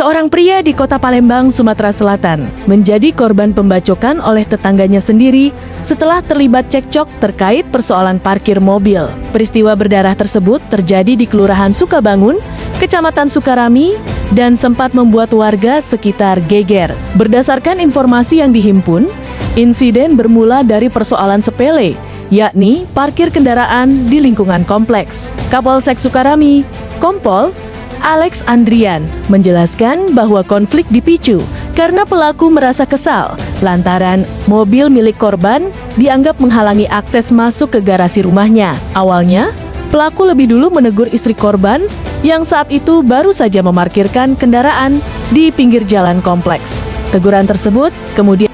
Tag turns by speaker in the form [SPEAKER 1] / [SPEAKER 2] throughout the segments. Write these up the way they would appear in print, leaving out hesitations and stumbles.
[SPEAKER 1] Seorang pria di kota Palembang, Sumatera Selatan, menjadi korban pembacokan oleh tetangganya sendiri setelah terlibat cekcok terkait persoalan parkir mobil. Peristiwa berdarah tersebut terjadi di Kelurahan Sukabangun, Kecamatan Sukarami, dan sempat membuat warga sekitar geger. Berdasarkan informasi yang dihimpun, insiden bermula dari persoalan sepele, yakni parkir kendaraan di lingkungan kompleks. Kapolsek Sukarami, Kompol Alex Andrian, menjelaskan bahwa konflik dipicu karena pelaku merasa kesal lantaran mobil milik korban dianggap menghalangi akses masuk ke garasi rumahnya. Awalnya, pelaku lebih dulu menegur istri korban yang saat itu baru saja memarkirkan kendaraan di pinggir jalan kompleks. Teguran tersebut kemudian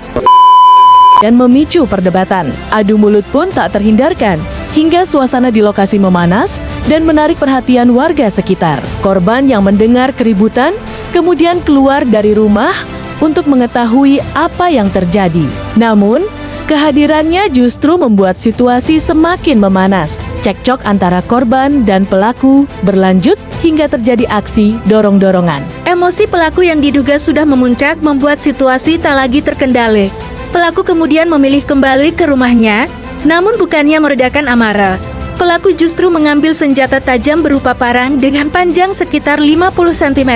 [SPEAKER 1] memicu perdebatan. Adu mulut pun tak terhindarkan hingga suasana di lokasi memanas dan menarik perhatian warga sekitar. Korban yang mendengar keributan kemudian keluar dari rumah untuk mengetahui apa yang terjadi. Namun, kehadirannya justru membuat situasi semakin memanas. Cekcok antara korban dan pelaku berlanjut hingga terjadi aksi dorong-dorongan.
[SPEAKER 2] Emosi pelaku yang diduga sudah memuncak membuat situasi tak lagi terkendali. Pelaku kemudian memilih kembali ke rumahnya, namun bukannya meredakan amarah. Pelaku justru mengambil senjata tajam berupa parang dengan panjang sekitar 50 cm.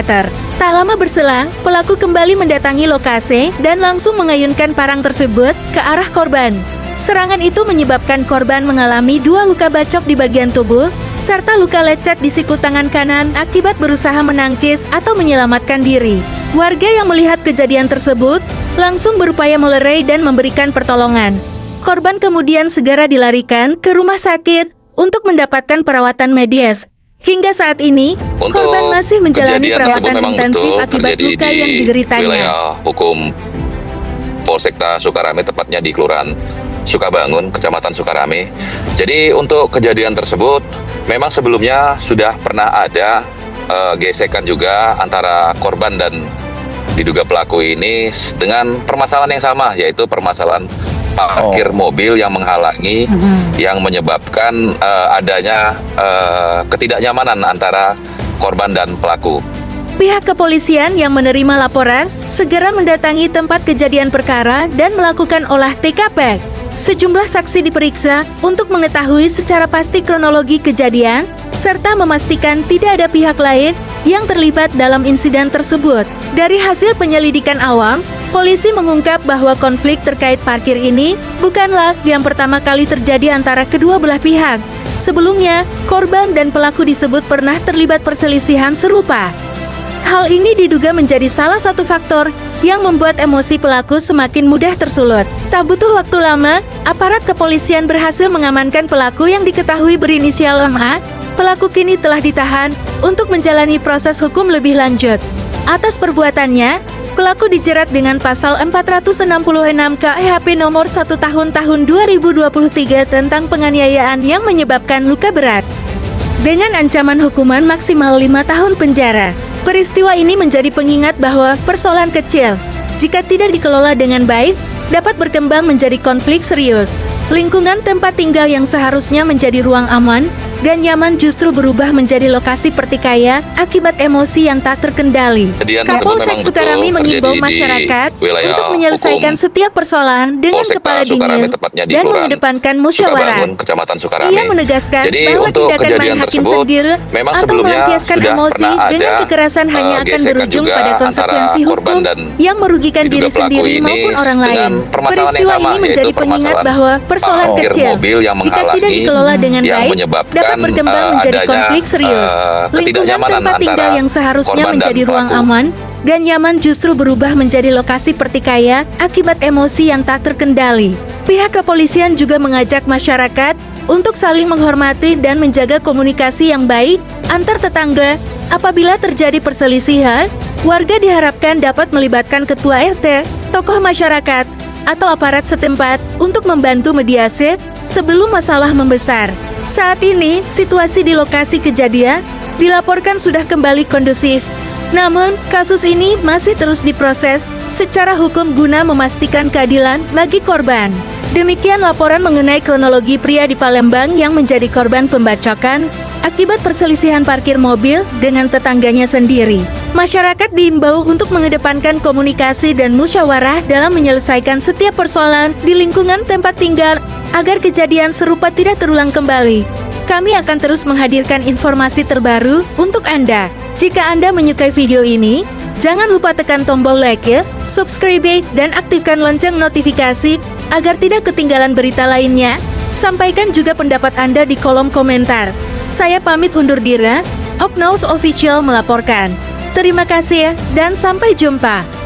[SPEAKER 2] Tak lama berselang, pelaku kembali mendatangi lokasi dan langsung mengayunkan parang tersebut ke arah korban. Serangan itu menyebabkan korban mengalami 2 luka bacok di bagian tubuh, serta luka lecet di siku tangan kanan akibat berusaha menangkis atau menyelamatkan diri. Warga yang melihat kejadian tersebut langsung berupaya melerai dan memberikan pertolongan. Korban kemudian segera dilarikan ke rumah sakit untuk mendapatkan perawatan medis. Hingga saat ini, korban masih menjalani perawatan intensif akibat luka yang dideritanya.
[SPEAKER 3] Wilayah hukum Polsekta Sukarami, tepatnya di Kelurahan Sukabangun, Kecamatan Sukarami. Jadi untuk kejadian tersebut, memang sebelumnya sudah pernah ada gesekan juga antara korban dan diduga pelaku ini dengan permasalahan yang sama, yaitu permasalahan parkir mobil yang menghalangi, yang menyebabkan adanya ketidaknyamanan antara korban dan pelaku.
[SPEAKER 2] Pihak kepolisian yang menerima laporan segera mendatangi tempat kejadian perkara dan melakukan olah TKP. Sejumlah saksi diperiksa untuk mengetahui secara pasti kronologi kejadian serta memastikan tidak ada pihak lain yang terlibat dalam insiden tersebut. Dari hasil penyelidikan awam, polisi mengungkap bahwa konflik terkait parkir ini bukanlah yang pertama kali terjadi antara kedua belah pihak. Sebelumnya, korban dan pelaku disebut pernah terlibat perselisihan serupa. Hal ini diduga menjadi salah satu faktor yang membuat emosi pelaku semakin mudah tersulut. Tak butuh waktu lama, aparat kepolisian berhasil mengamankan pelaku yang diketahui berinisial MA. Pelaku kini telah ditahan untuk menjalani proses hukum lebih lanjut. Atas perbuatannya, pelaku dijerat dengan pasal 466 KUHP nomor 1 tahun 2023 tentang penganiayaan yang menyebabkan luka berat, dengan ancaman hukuman maksimal 5 tahun penjara. Peristiwa ini menjadi pengingat bahwa persoalan kecil, jika tidak dikelola dengan baik, dapat berkembang menjadi konflik serius. Lingkungan tempat tinggal yang seharusnya menjadi ruang aman dan nyaman justru berubah menjadi lokasi pertikaian akibat emosi yang tak terkendali. Kapolsek Sukarami mengimbau masyarakat untuk menyelesaikan setiap persoalan dengan kepala dingin dan mengedepankan musyawarah. Ia menegaskan bahwa tindakan main hakim sendiri atau melampiaskan emosi dengan kekerasan hanya akan berujung pada konsekuensi hukum yang merugikan diri sendiri maupun orang lain. Peristiwa ini menjadi pengingat bahwa persoalan kecil, jika tidak dikelola dengan baik, dapat berkembang menjadi konflik serius. Lingkungan tempat tinggal yang seharusnya menjadi ruang aman dan nyaman justru berubah menjadi lokasi pertikaian akibat emosi yang tak terkendali. Pihak kepolisian juga mengajak masyarakat untuk saling menghormati dan menjaga komunikasi yang baik antar tetangga. Apabila terjadi perselisihan, warga diharapkan dapat melibatkan ketua RT, tokoh masyarakat, atau aparat setempat untuk membantu mediasi sebelum masalah membesar. Saat ini, situasi di lokasi kejadian dilaporkan sudah kembali kondusif. Namun, kasus ini masih terus diproses secara hukum guna memastikan keadilan bagi korban. Demikian laporan mengenai kronologi pria di Palembang yang menjadi korban pembacokan akibat perselisihan parkir mobil dengan tetangganya sendiri. Masyarakat diimbau untuk mengedepankan komunikasi dan musyawarah dalam menyelesaikan setiap persoalan di lingkungan tempat tinggal agar kejadian serupa tidak terulang kembali. Kami akan terus menghadirkan informasi terbaru untuk Anda. Jika Anda menyukai video ini, jangan lupa tekan tombol like, subscribe, dan aktifkan lonceng notifikasi agar tidak ketinggalan berita lainnya. Sampaikan juga pendapat Anda di kolom komentar. Saya pamit undur diri, Opnaus Official melaporkan. Terima kasih dan sampai jumpa.